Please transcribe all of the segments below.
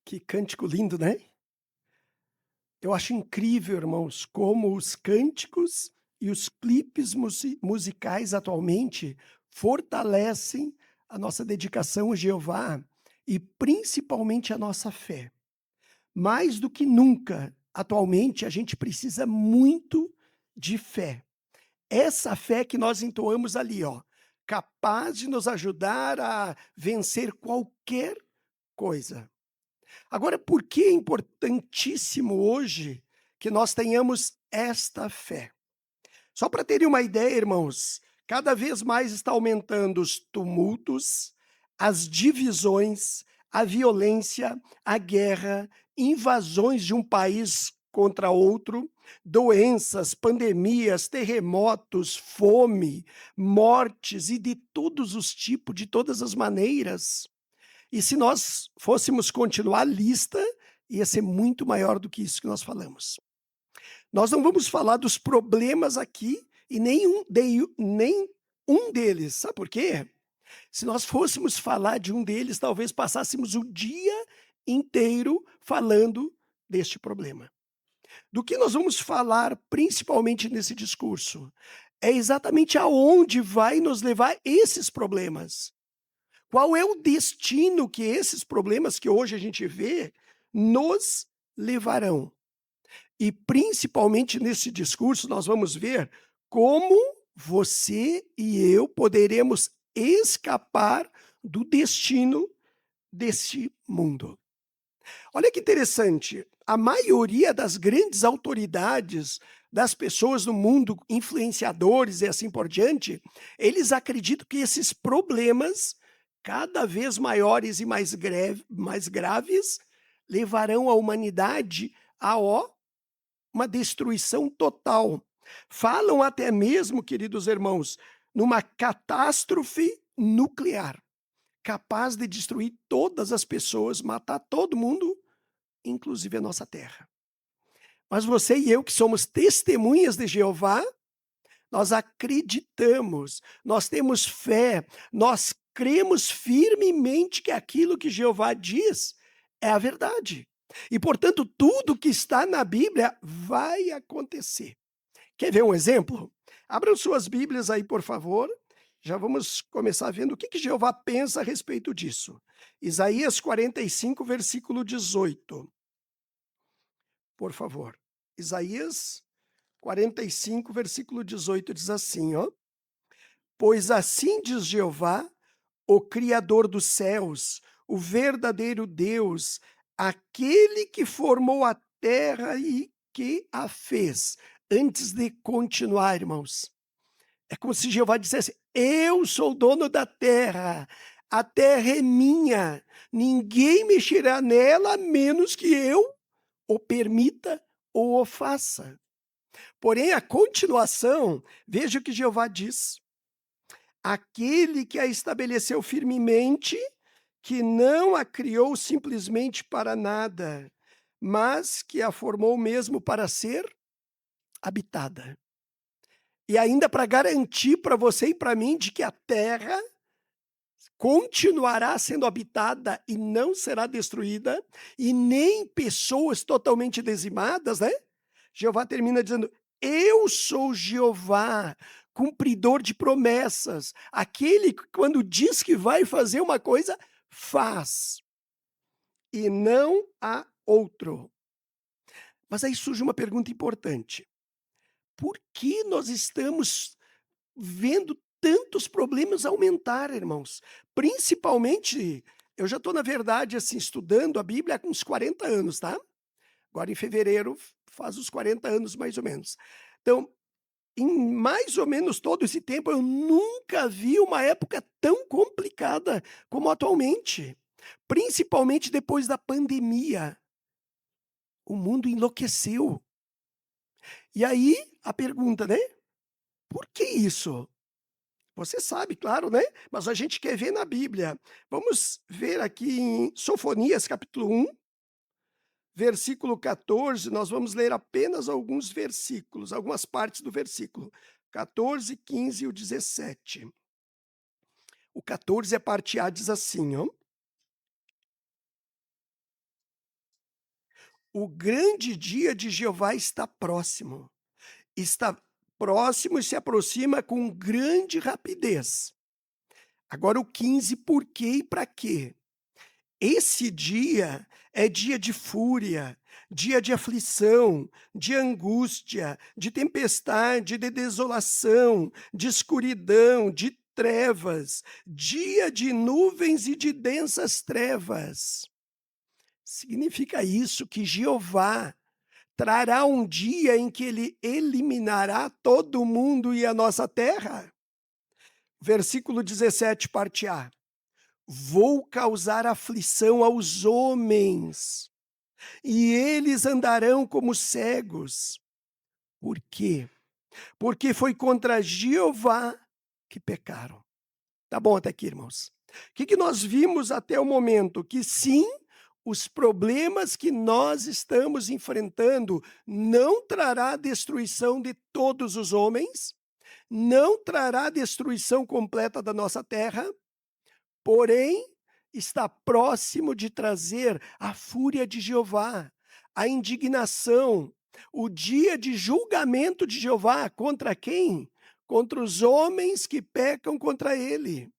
Que cântico lindo, né? Eu acho incrível, irmãos, como os cânticos e os clipes musicais atualmente fortalecem a nossa dedicação a Jeová e principalmente a nossa fé. Mais do que nunca, atualmente, a gente precisa muito de fé. Essa fé que nós entoamos ali, ó, capaz de nos ajudar a vencer qualquer coisa. Agora, por que é importantíssimo hoje que nós tenhamos esta fé? Só para terem uma ideia, irmãos, cada vez mais está aumentando os tumultos, as divisões, a violência, a guerra, invasões de um país contra outro, doenças, pandemias, terremotos, fome, mortes e de todos os tipos, de todas as maneiras. E se nós fôssemos continuar a lista, ia ser muito maior do que isso que nós falamos. Nós não vamos falar dos problemas aqui e nem um deles, sabe por quê? Se nós fôssemos falar de um deles, talvez passássemos o dia inteiro falando deste problema. Do que nós vamos falar principalmente nesse discurso? É exatamente aonde vai nos levar esses problemas. Qual é o destino que esses problemas que hoje a gente vê nos levarão? E principalmente nesse discurso nós vamos ver como você e eu poderemos escapar do destino deste mundo. Olha que interessante, a maioria das grandes autoridades, das pessoas no mundo, influenciadores e assim por diante, eles acreditam que esses problemas, cada vez maiores e mais graves, levarão a humanidade a uma destruição total. Falam até mesmo, queridos irmãos, numa catástrofe nuclear, capaz de destruir todas as pessoas, matar todo mundo, inclusive a nossa terra. Mas você e eu, que somos testemunhas de Jeová, nós acreditamos, nós temos fé, nós cremos firmemente que aquilo que Jeová diz é a verdade. E, portanto, tudo que está na Bíblia vai acontecer. Quer ver um exemplo? Abram suas Bíblias aí, por favor. Já vamos começar vendo o que Jeová pensa a respeito disso. Isaías 45, versículo 18. Por favor. Isaías 45, versículo 18 diz assim, ó: Pois assim diz Jeová, o Criador dos céus, o verdadeiro Deus, aquele que formou a terra e que a fez. Antes de continuar, irmãos, é como se Jeová dissesse: Eu sou dono da terra, a terra é minha, ninguém mexerá nela a menos que eu o permita ou o faça. Porém, a continuação, veja o que Jeová diz: aquele que a estabeleceu firmemente, que não a criou simplesmente para nada, mas que a formou mesmo para ser habitada. E ainda para garantir para você e para mim de que a terra continuará sendo habitada e não será destruída, e nem pessoas totalmente dizimadas, né? Jeová termina dizendo: Eu sou Jeová, cumpridor de promessas, aquele que quando diz que vai fazer uma coisa, faz, e não há outro. Mas aí surge uma pergunta importante: por que nós estamos vendo tantos problemas aumentar, irmãos? Principalmente, eu já estou, na verdade, assim, estudando a Bíblia há uns 40 anos, tá? Agora em fevereiro faz os 40 anos, mais ou menos. Então, em mais ou menos todo esse tempo, eu nunca vi uma época tão complicada como atualmente. Principalmente depois da pandemia. O mundo enlouqueceu. E aí, a pergunta, né? Por que isso? Você sabe, claro, né? Mas a gente quer ver na Bíblia. Vamos ver aqui em Sofonias, capítulo 1, versículo 14. Nós vamos ler apenas alguns versículos, algumas partes do versículo 14, 15 e o 17. O 14, a parte A, diz assim, ó: O grande dia de Jeová está próximo. Está próximo e se aproxima com grande rapidez. Agora o 15, por quê e para quê? Esse dia é dia de fúria, dia de aflição, de angústia, de tempestade, de desolação, de escuridão, de trevas, dia de nuvens e de densas trevas. Significa isso que Jeová trará um dia em que ele eliminará todo mundo e a nossa terra? Versículo 17, parte A. Vou causar aflição aos homens, e eles andarão como cegos. Por quê? Porque foi contra Jeová que pecaram. Tá bom até aqui, irmãos. O que nós vimos até o momento? Que sim, os problemas que nós estamos enfrentando não trará destruição de todos os homens, não trará destruição completa da nossa terra, porém, está próximo de trazer a fúria de Jeová, a indignação, o dia de julgamento de Jeová contra quem? Contra os homens que pecam contra ele.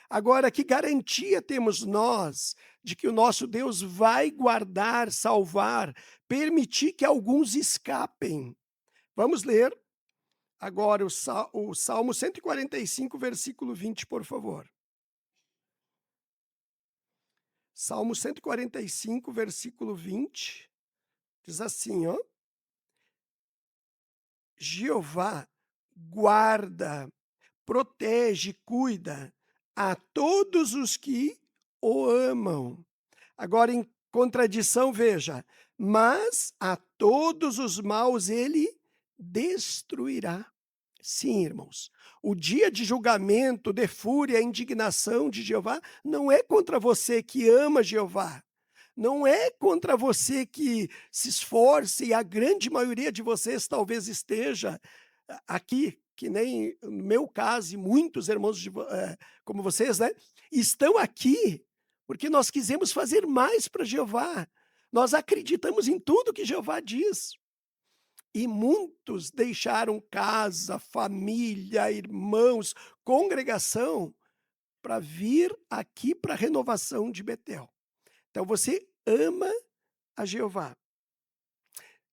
Agora, que garantia temos nós de que o nosso Deus vai guardar, salvar, permitir que alguns escapem? Vamos ler agora o Salmo 145, versículo 20, por favor. Salmo 145, versículo 20, diz assim, ó: Jeová guarda, protege, cuida a todos os que o amam. Agora, em contradição, veja: mas a todos os maus ele destruirá. Sim, irmãos, o dia de julgamento, de fúria, indignação de Jeová não é contra você que ama Jeová, não é contra você que se esforce, e a grande maioria de vocês talvez esteja aqui, que nem no meu caso, e muitos irmãos como vocês, né? Estão aqui porque nós quisemos fazer mais para Jeová. Nós acreditamos em tudo que Jeová diz. E muitos deixaram casa, família, irmãos, congregação, para vir aqui para a renovação de Betel. Então você ama a Jeová.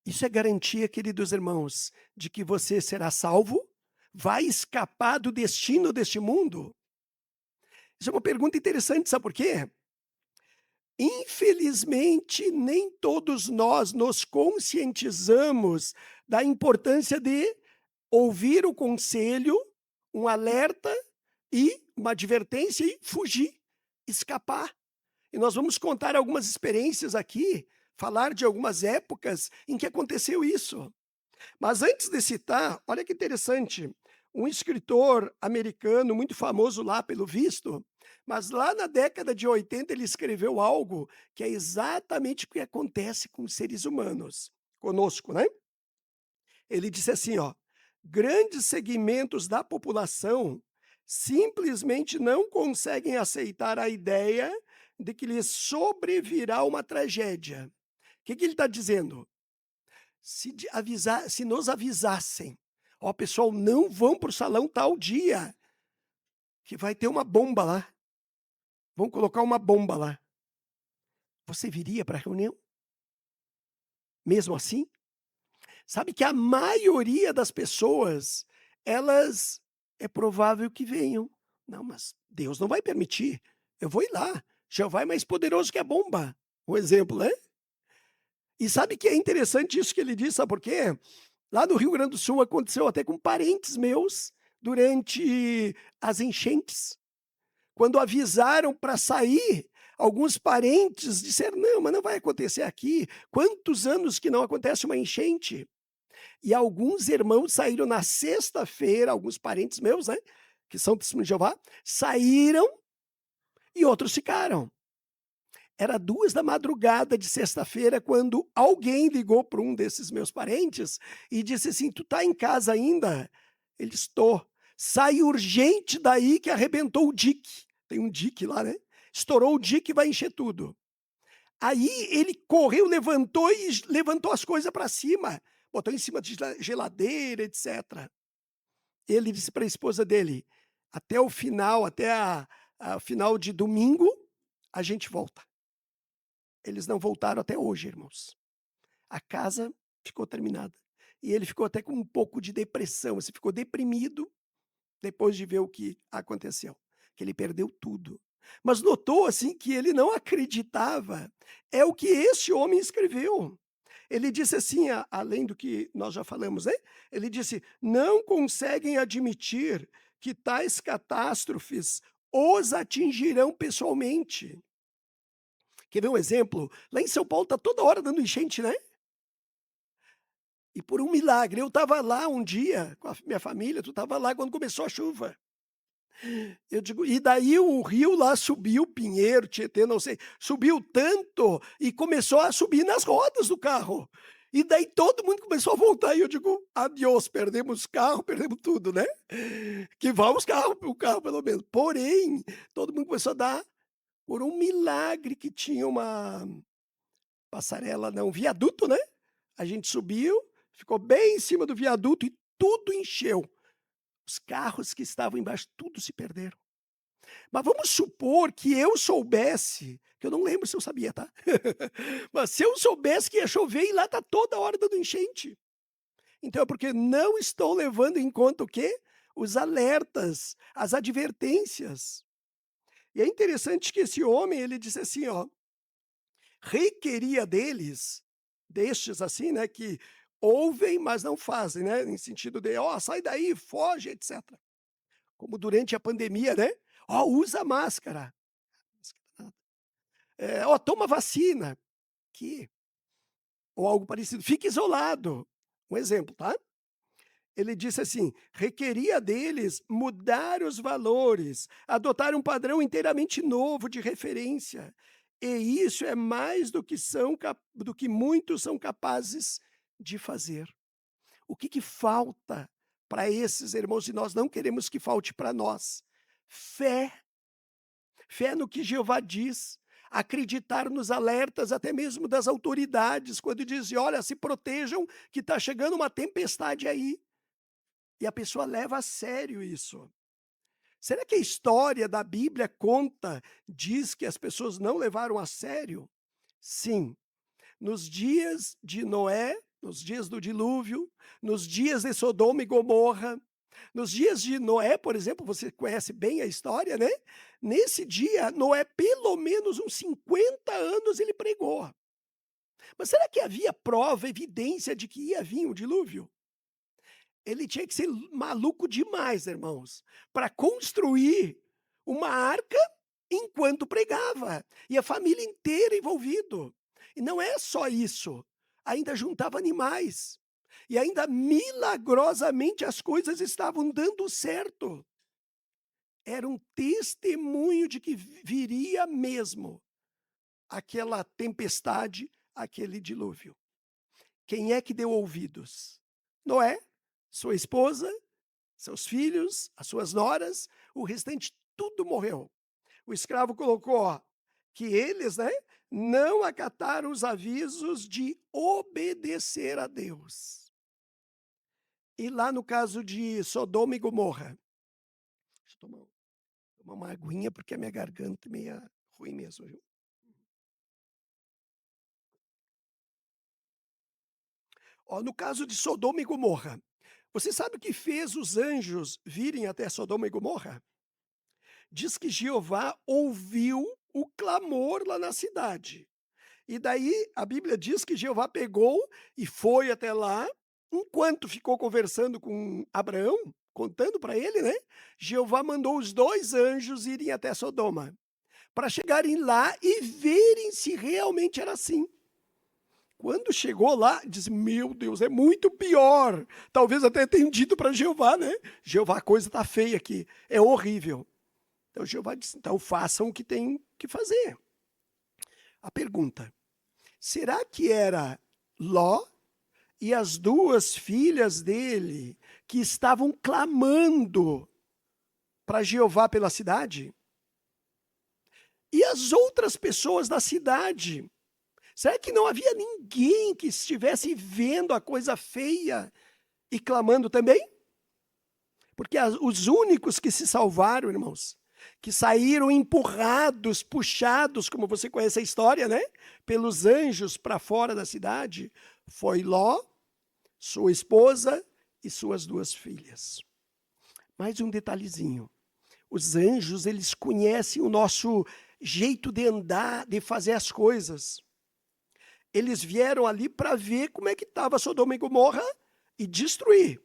Isso é garantia, queridos irmãos, de que você será salvo? Vai escapar do destino deste mundo? Isso é uma pergunta interessante, sabe por quê? Infelizmente, nem todos nós nos conscientizamos da importância de ouvir o conselho, um alerta e uma advertência e fugir, escapar. E nós vamos contar algumas experiências aqui, falar de algumas épocas em que aconteceu isso. Mas antes de citar, olha que interessante, um escritor americano muito famoso lá pelo visto, mas lá na década de 80 ele escreveu algo que é exatamente o que acontece com os seres humanos, conosco, né? Ele disse assim, ó: grandes segmentos da população simplesmente não conseguem aceitar a ideia de que lhes sobrevirá uma tragédia. O que ele está dizendo? Se nos avisassem, ó, pessoal, não vão para o salão tal dia, que vai ter uma bomba lá. Vão colocar uma bomba lá. Você viria para a reunião? Mesmo assim? Sabe que a maioria das pessoas, elas é provável que venham. Não, mas Deus não vai permitir. Eu vou ir lá. Jeová é mais poderoso que a bomba. Um exemplo, né? E sabe que é interessante isso que ele disse, sabe por quê? Lá no Rio Grande do Sul aconteceu até com parentes meus durante as enchentes. Quando avisaram para sair, alguns parentes disseram: não, mas não vai acontecer aqui. Quantos anos que não acontece uma enchente? E alguns irmãos saíram na sexta-feira, alguns parentes meus, né, que são testemunhos de Jeová, saíram e outros ficaram. Era 2 da madrugada de sexta-feira quando alguém ligou para um desses meus parentes e disse assim: tu tá em casa ainda? Ele: estou. Sai urgente daí que arrebentou o dique. Tem um dique lá, né? Estourou o dique e vai encher tudo. Aí ele correu, levantou e levantou as coisas para cima, botou em cima de geladeira, etc. Ele disse para a esposa dele: "Até o final, até a final de domingo, a gente volta". Eles não voltaram até hoje, irmãos. A casa ficou terminada. E ele ficou até com um pouco de depressão, assim, ficou deprimido depois de ver o que aconteceu, que ele perdeu tudo. Mas notou, assim, que ele não acreditava, é o que esse homem escreveu. Ele disse assim, além do que nós já falamos, né, ele disse: "Não conseguem admitir que tais catástrofes os atingirão pessoalmente". Quer ver um exemplo? Lá em São Paulo está toda hora dando enchente, né, e por um milagre, eu estava lá um dia com a minha família, tu estava lá quando começou a chuva. Eu digo, e daí o rio lá subiu, Pinheiro, Tietê, não sei, subiu tanto e começou a subir nas rodas do carro. E daí todo mundo começou a voltar e eu digo: "Adiós, perdemos carro, perdemos tudo, né". Que vá os carros, o carro pelo menos. Porém, todo mundo começou a dar por um milagre que tinha uma passarela, não, um viaduto, né. A gente subiu, ficou bem em cima do viaduto e tudo encheu. Os carros que estavam embaixo, tudo se perderam. Mas vamos supor que eu soubesse, que eu não lembro se eu sabia, tá. Mas se eu soubesse que ia chover e lá tá toda hora dando enchente. Então é porque não estou levando em conta o quê? Os alertas, as advertências. E é interessante que esse homem, ele disse assim, ó, requeria deles, destes assim, né, que ouvem, mas não fazem, né, em sentido de: "Ó, sai daí, foge", etcétera. Como durante a pandemia, né, "Ó, usa máscara". "Ó, toma vacina", que ou algo parecido, "fique isolado". Um exemplo, tá. Ele disse assim: "Requeria deles mudar os valores, adotar um padrão inteiramente novo de referência, e isso é mais do que muitos são capazes de fazer". O que que falta para esses irmãos e nós não queremos que falte para nós? Fé. Fé no que Jeová diz, acreditar nos alertas até mesmo das autoridades, quando dizem: "Olha, se protejam que está chegando uma tempestade aí", e a pessoa leva a sério isso. Será que a história da Bíblia diz que as pessoas não levaram a sério? Sim. Nos dias de Noé, nos dias do dilúvio, nos dias de Sodoma e Gomorra, nos dias de Noé, por exemplo, você conhece bem a história, né? Nesse dia, Noé, pelo menos uns 50 anos ele pregou. Mas será que havia prova, evidência de que ia vir o dilúvio? Ele tinha que ser maluco demais, irmãos, para construir uma arca enquanto pregava, e a família inteira envolvido. E não é só isso, ainda juntava animais, e ainda milagrosamente as coisas estavam dando certo. Era um testemunho de que viria mesmo aquela tempestade, aquele dilúvio. Quem é que deu ouvidos? Noé, sua esposa, seus filhos, as suas noras, o restante tudo morreu. O escravo colocou ó, que eles, né, não acataram os avisos de obedecer a Deus. E lá no caso de Sodoma e Gomorra, deixa eu tomar uma aguinha porque a minha garganta é meia ruim mesmo, viu? Ó, no caso de Sodoma e Gomorra, você sabe o que fez os anjos virem até Sodoma e Gomorra? Diz que Jeová ouviu o clamor lá na cidade. E daí a Bíblia diz que Jeová pegou e foi até lá, enquanto ficou conversando com Abraão, contando para ele, né? Jeová mandou os 2 anjos irem até Sodoma, para chegarem lá e verem se realmente era assim. Quando chegou lá, diz: "Meu Deus, é muito pior". Talvez até tenham dito para Jeová, né: "Jeová, a coisa está feia aqui, é horrível". Então Jeová disse: "Então façam o que tem que fazer". A pergunta: será que era Ló e as 2 filhas dele que estavam clamando para Jeová pela cidade? E as outras pessoas da cidade? Será que não havia ninguém que estivesse vendo a coisa feia e clamando também? Porque os únicos que se salvaram, irmãos, que saíram empurrados, puxados, como você conhece a história, né? Pelos anjos para fora da cidade, foi Ló, sua esposa e suas 2 filhas. Mais um detalhezinho. Os anjos, eles conhecem o nosso jeito de andar, de fazer as coisas. Eles vieram ali para ver como é que estava Sodoma e Gomorra e destruir.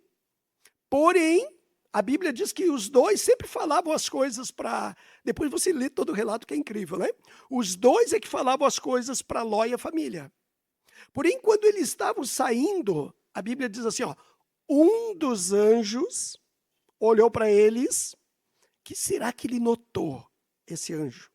Porém, a Bíblia diz que os 2 sempre falavam as coisas para... Depois você lê todo o relato, que é incrível, né? Os 2 é que falavam as coisas para Ló e a família. Porém, quando eles estavam saindo, a Bíblia diz assim, ó, um dos anjos olhou para eles. Que será que ele notou, esse anjo?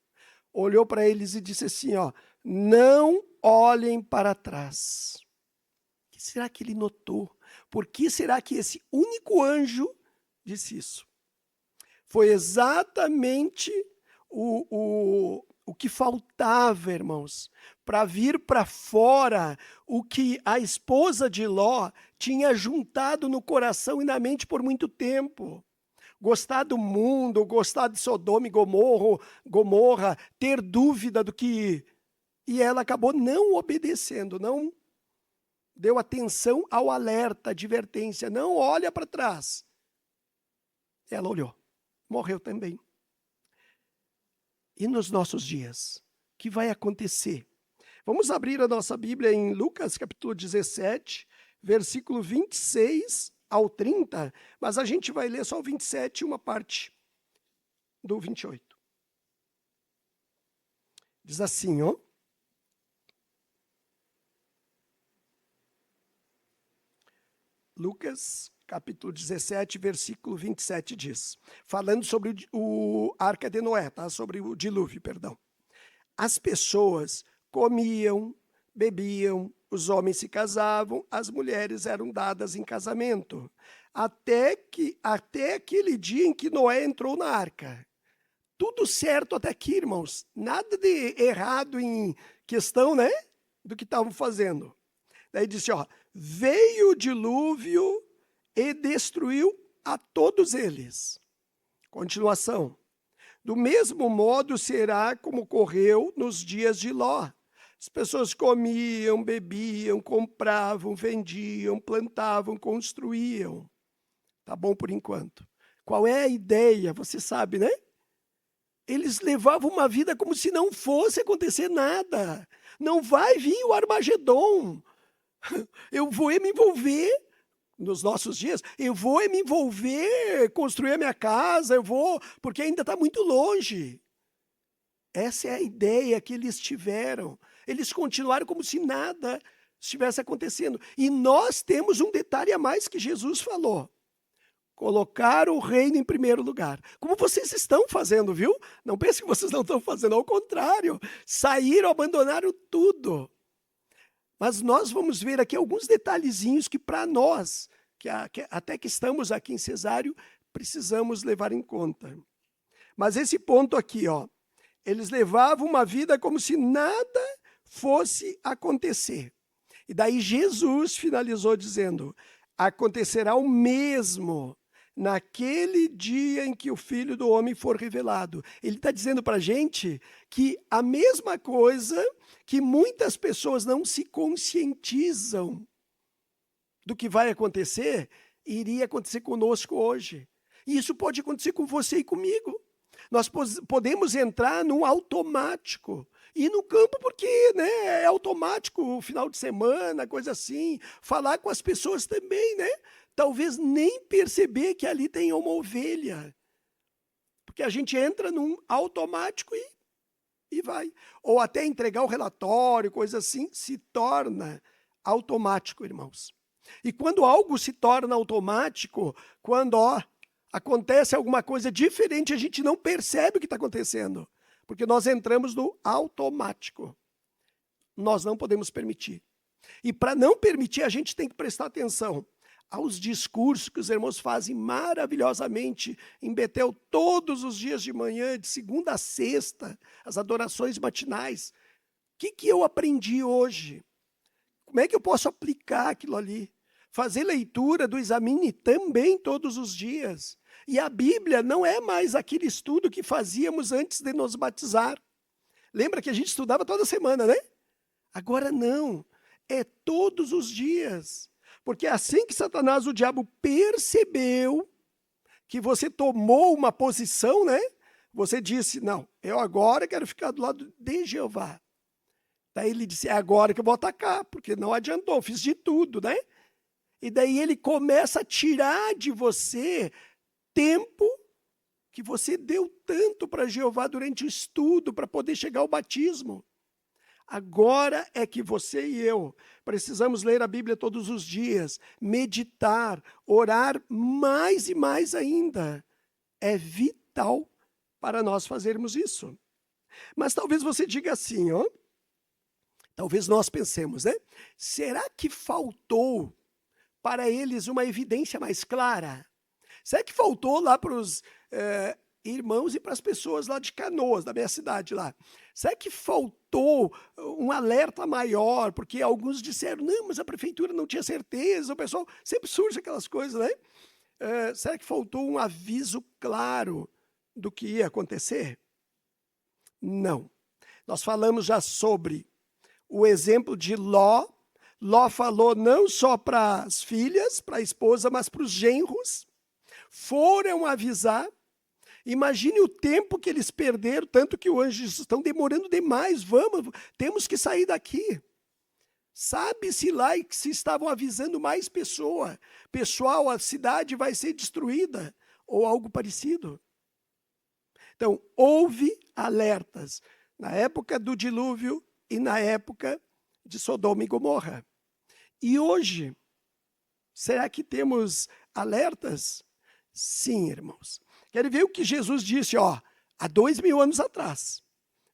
Olhou para eles e disse assim, ó, não olhem para trás. O que será que ele notou? Por que será que esse único anjo disse isso? Foi exatamente o que faltava, irmãos, para vir para fora o que a esposa de Ló tinha juntado no coração e na mente por muito tempo. Gostar do mundo, gostar de Sodoma e Gomorra, ter dúvida do que... E ela acabou não obedecendo, não deu atenção ao alerta, advertência, não olha para trás. Ela olhou, morreu também. E nos nossos dias, o que vai acontecer? Vamos abrir a nossa Bíblia em Lucas capítulo 17, versículo 26 ao 30, mas a gente vai ler só o 27 e uma parte do 28. Diz assim, ó. Lucas, capítulo 17, versículo 27 diz, falando sobre o Arca de Noé, tá? Sobre o dilúvio, perdão. As pessoas comiam, bebiam, os homens se casavam, as mulheres eram dadas em casamento, até aquele dia em que Noé entrou na arca. Tudo certo até aqui, irmãos. Nada de errado em questão, né? Do que estavam fazendo. Daí disse, ó, veio o dilúvio e destruiu a todos eles. Continuação. Do mesmo modo será como ocorreu nos dias de Ló. As pessoas comiam, bebiam, compravam, vendiam, plantavam, construíam. Tá bom por enquanto. Qual é a ideia? Você sabe, né? Eles levavam uma vida como se não fosse acontecer nada. Não vai vir o Armagedon. Eu vou me envolver, nos nossos dias, eu vou me envolver, construir a minha casa, porque ainda está muito longe. Essa é a ideia que eles tiveram. Eles continuaram como se nada estivesse acontecendo. E nós temos um detalhe a mais que Jesus falou. Colocar o reino em primeiro lugar. Como vocês estão fazendo, viu? Não pense que vocês não estão fazendo, ao contrário. Saíram, abandonaram tudo. Mas nós vamos ver aqui alguns detalhezinhos que para nós, até que estamos aqui em Cesário, precisamos levar em conta. Mas esse ponto aqui, ó, eles levavam uma vida como se nada fosse acontecer. E daí Jesus finalizou dizendo, acontecerá o mesmo naquele dia em que o Filho do Homem for revelado. Ele está dizendo para a gente que a mesma coisa que muitas pessoas não se conscientizam do que vai acontecer, iria acontecer conosco hoje. E isso pode acontecer com você e comigo. Nós podemos entrar num automático. Ir no campo porque, né, é automático, o final de semana, coisa assim. Falar com as pessoas também, né? Talvez nem perceber que ali tem uma ovelha. Porque a gente entra num automático e vai. Ou até entregar o relatório, coisa assim, se torna automático, irmãos. E quando algo se torna automático, quando acontece alguma coisa diferente, a gente não percebe o que está acontecendo. Porque nós entramos no automático. Nós não podemos permitir. E para não permitir, a gente tem que prestar atenção aos discursos que os irmãos fazem maravilhosamente em Betel todos os dias de manhã, de segunda a sexta, as adorações matinais. que eu aprendi hoje? Como é que eu posso aplicar aquilo ali? Fazer leitura do Examine também todos os dias. E a Bíblia não é mais aquele estudo que fazíamos antes de nos batizar. Lembra que a gente estudava toda semana, né? Agora não, é todos os dias. Porque assim que Satanás, o diabo, percebeu que você tomou uma posição, né? Você disse, não, eu agora quero ficar do lado de Jeová. Daí ele disse, é agora que eu vou atacar, porque não adiantou, fiz de tudo, né? E daí ele começa a tirar de você tempo que você deu tanto para Jeová durante o estudo, para poder chegar ao batismo. Agora é que você e eu precisamos ler a Bíblia todos os dias, meditar, orar mais e mais ainda. É vital para nós fazermos isso. Mas talvez você diga assim, ó. Talvez nós pensemos, né? Será que faltou para eles uma evidência mais clara? Será que faltou lá para os irmãos e para as pessoas lá de Canoas, da minha cidade lá? Será que faltou um alerta maior? Porque alguns disseram, não, mas a prefeitura não tinha certeza, o pessoal, sempre surge aquelas coisas, né? Será que faltou um aviso claro do que ia acontecer? Não. Nós falamos já sobre o exemplo de Ló. Ló falou não só para as filhas, para a esposa, mas para os genros. Foram avisar. Imagine o tempo que eles perderam, tanto que os anjos estão demorando demais. Vamos, temos que sair daqui. Sabe-se lá que se estavam avisando mais pessoas. Pessoal, a cidade vai ser destruída, ou algo parecido. Então, houve alertas na época do dilúvio e na época de Sodoma e Gomorra. E hoje, será que temos alertas? Sim, irmãos. Quero ver o que Jesus disse, ó, há 2000 anos atrás.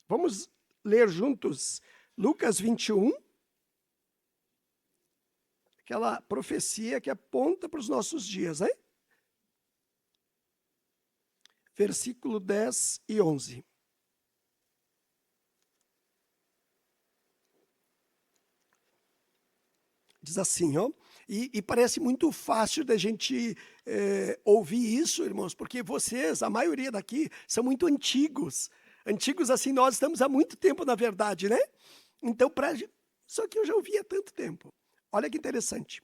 Vamos ler juntos Lucas 21, aquela profecia que aponta para os nossos dias, né? Versículo 10 e 11. Diz assim, ó, e parece muito fácil da gente ouvir isso, irmãos, porque vocês, a maioria daqui, são muito antigos. Antigos assim, nós estamos há muito tempo, na verdade, né? Então, só que eu já ouvi há tanto tempo. Olha que interessante.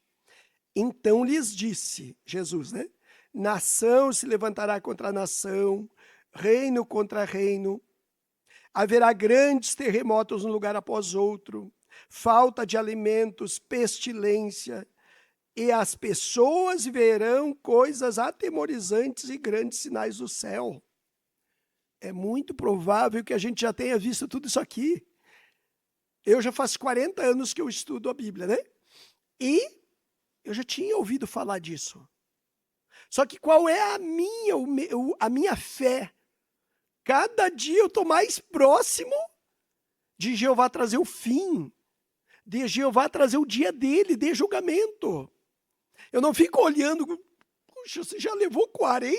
Então lhes disse, Jesus, né? Nação se levantará contra nação, reino contra reino. Haverá grandes terremotos um lugar após outro, falta de alimentos, pestilência, e as pessoas verão coisas atemorizantes e grandes sinais do céu. É muito provável que a gente já tenha visto tudo isso aqui. Eu já faz 40 anos que eu estudo a Bíblia, né? E eu já tinha ouvido falar disso. Só que qual é a minha fé? Cada dia eu estou mais próximo de Jeová trazer o fim, de Jeová trazer o dia dele, de julgamento. Eu não fico olhando, puxa, você já levou 40,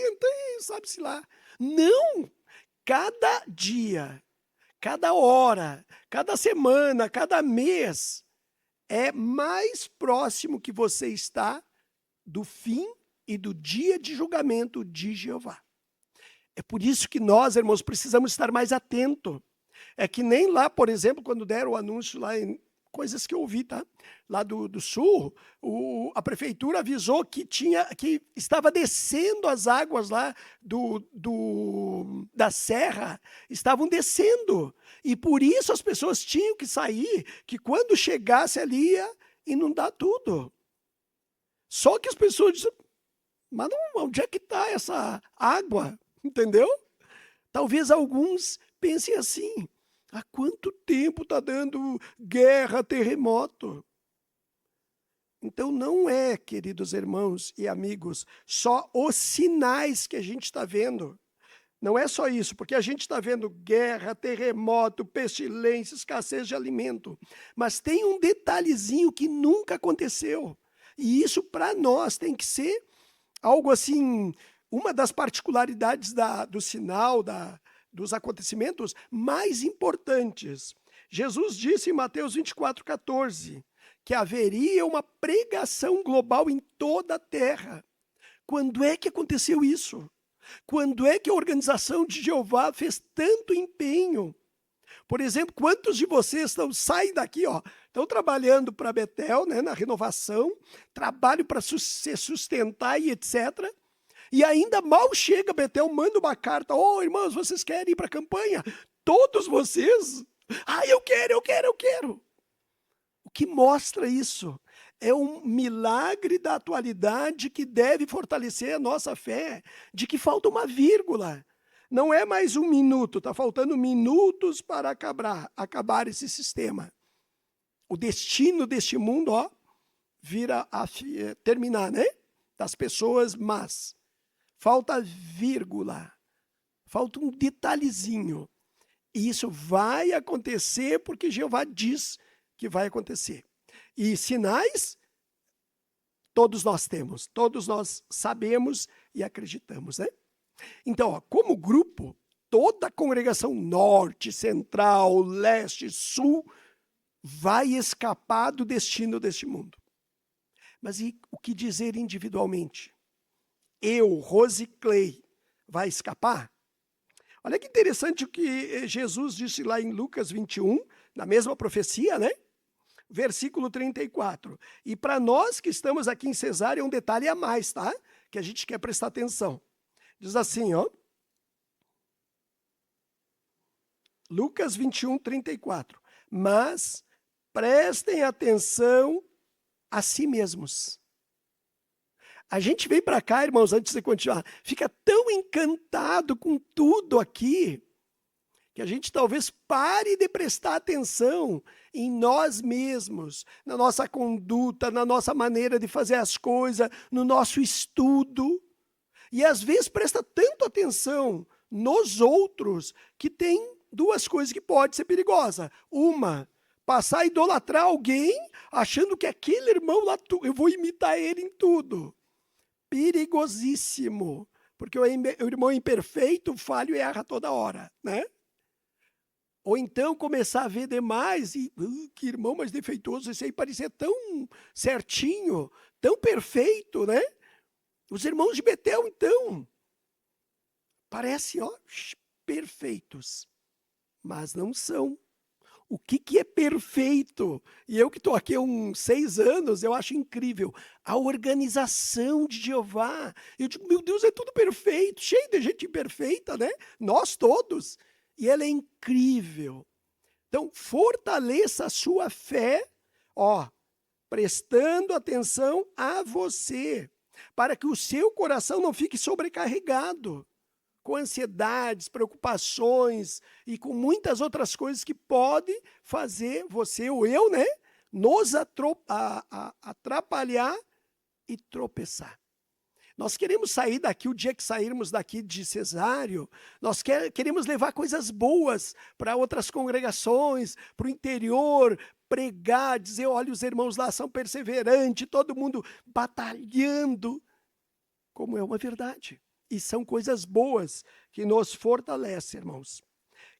sabe-se lá. Não! Cada dia, cada hora, cada semana, cada mês, é mais próximo que você está do fim e do dia de julgamento de Jeová. É por isso que nós, irmãos, precisamos estar mais atentos. É que nem lá, por exemplo, quando deram o anúncio lá em coisas que eu ouvi, tá? Lá do sul, a prefeitura avisou que estava descendo as águas lá da serra, estavam descendo. E por isso as pessoas tinham que sair, que quando chegasse ali ia inundar tudo. Só que as pessoas dizem, mas não, onde é que está essa água? Entendeu? Talvez alguns pensem assim, há quanto tempo está dando guerra, terremoto? Então não é, queridos irmãos e amigos, só os sinais que a gente está vendo. Não é só isso, porque a gente está vendo guerra, terremoto, pestilência, escassez de alimento. Mas tem um detalhezinho que nunca aconteceu. E isso para nós tem que ser algo assim, uma das particularidades do sinal, dos acontecimentos mais importantes. Jesus disse em Mateus 24:14 que haveria uma pregação global em toda a terra. Quando é que aconteceu isso? Quando é que a organização de Jeová fez tanto empenho? Por exemplo, quantos de vocês saem daqui, ó, estão trabalhando para Betel, né, na renovação, trabalho para se sustentar e etc. E ainda mal chega Betel, manda uma carta: ô irmãos, vocês querem ir para a campanha? Todos vocês? Ah, eu quero, eu quero, eu quero. O que mostra isso? É um milagre da atualidade que deve fortalecer a nossa fé, de que falta uma vírgula. Não é mais um minuto, está faltando minutos para acabar esse sistema. O destino deste mundo, ó, vira a terminar, né? Das pessoas, mas falta vírgula, falta um detalhezinho. E isso vai acontecer porque Jeová diz que vai acontecer. E sinais, todos nós temos, todos nós sabemos e acreditamos, né? Então, ó, como grupo, toda a congregação norte, central, leste, sul, vai escapar do destino deste mundo. Mas e o que dizer individualmente? Eu, Rose Clay, vai escapar? Olha que interessante o que Jesus disse lá em Lucas 21, na mesma profecia, né? Versículo 34. E para nós que estamos aqui em Cesareia, um detalhe a mais, tá? Que a gente quer prestar atenção. Diz assim, ó. Lucas 21, 34. Mas prestem atenção a si mesmos. A gente vem para cá, irmãos, antes de continuar, fica tão encantado com tudo aqui, que a gente talvez pare de prestar atenção em nós mesmos, na nossa conduta, na nossa maneira de fazer as coisas, no nosso estudo. E às vezes presta tanto atenção nos outros que tem duas coisas que pode ser perigosa. Uma, passar a idolatrar alguém achando que aquele irmão lá, eu vou imitar ele em tudo. Perigosíssimo, porque o irmão imperfeito, falho e erra toda hora, né? Ou então começar a ver demais e que irmão mais defeituoso, esse aí parecia tão certinho, tão perfeito, né? Os irmãos de Betel, então, parecem, ó, perfeitos, mas não são. O que é perfeito? E eu que estou aqui há uns 6 anos, eu acho incrível. A organização de Jeová. Eu digo, meu Deus, é tudo perfeito, cheio de gente imperfeita, né? Nós todos. E ela é incrível. Então, fortaleça a sua fé, ó, prestando atenção a você, para que o seu coração não fique sobrecarregado com ansiedades, preocupações e com muitas outras coisas que podem fazer você ou eu, né, nos atrapalhar e tropeçar. Nós queremos sair daqui, o dia que sairmos daqui de Cesário, nós queremos levar coisas boas para outras congregações, para o interior, pregar, dizer, olha, os irmãos lá são perseverantes, todo mundo batalhando, como é uma verdade. E são coisas boas que nos fortalecem, irmãos.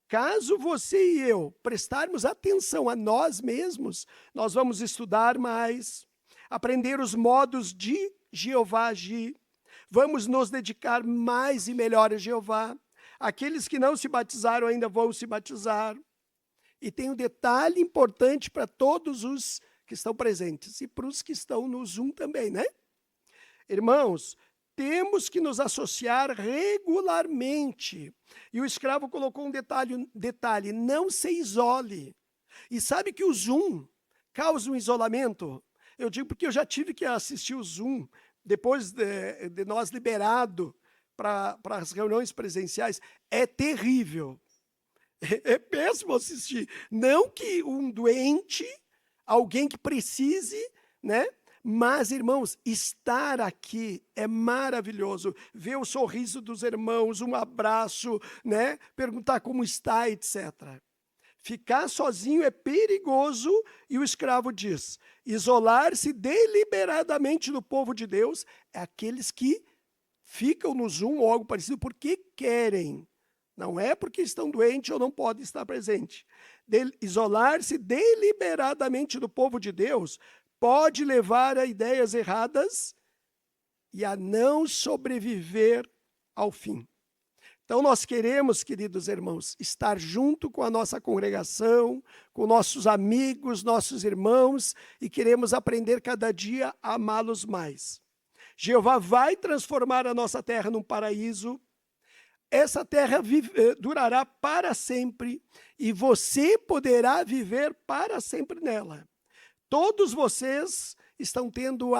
Caso você e eu prestarmos atenção a nós mesmos, nós vamos estudar mais, aprender os modos de Jeová agir, vamos nos dedicar mais e melhor a Jeová. Aqueles que não se batizaram ainda vão se batizar. E tem um detalhe importante para todos os que estão presentes e para os que estão no Zoom também, né? Irmãos, temos que nos associar regularmente. E o escravo colocou um detalhe, não se isole. E sabe que o Zoom causa um isolamento? Eu digo porque eu já tive que assistir o Zoom, depois de nós liberado para as reuniões presenciais. É terrível. É péssimo assistir. Não que um doente, alguém que precise, né? Mas, irmãos, estar aqui é maravilhoso. Ver o sorriso dos irmãos, um abraço, né? Perguntar como está, etc. Ficar sozinho é perigoso e o escravo diz, isolar-se deliberadamente do povo de Deus é aqueles que ficam no Zoom ou algo parecido porque querem. Não é porque estão doentes ou não podem estar presentes. isolar-se deliberadamente do povo de Deus pode levar a ideias erradas e a não sobreviver ao fim. Então, nós queremos, queridos irmãos, estar junto com a nossa congregação, com nossos amigos, nossos irmãos, e queremos aprender cada dia a amá-los mais. Jeová vai transformar a nossa terra num paraíso. Essa terra durará para sempre e você poderá viver para sempre nela. Todos vocês estão tendo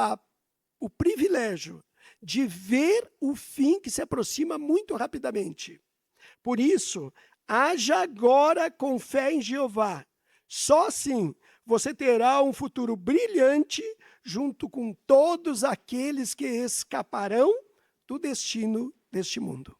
o privilégio de ver o fim que se aproxima muito rapidamente. Por isso, haja agora com fé em Jeová. Só assim você terá um futuro brilhante junto com todos aqueles que escaparão do destino deste mundo.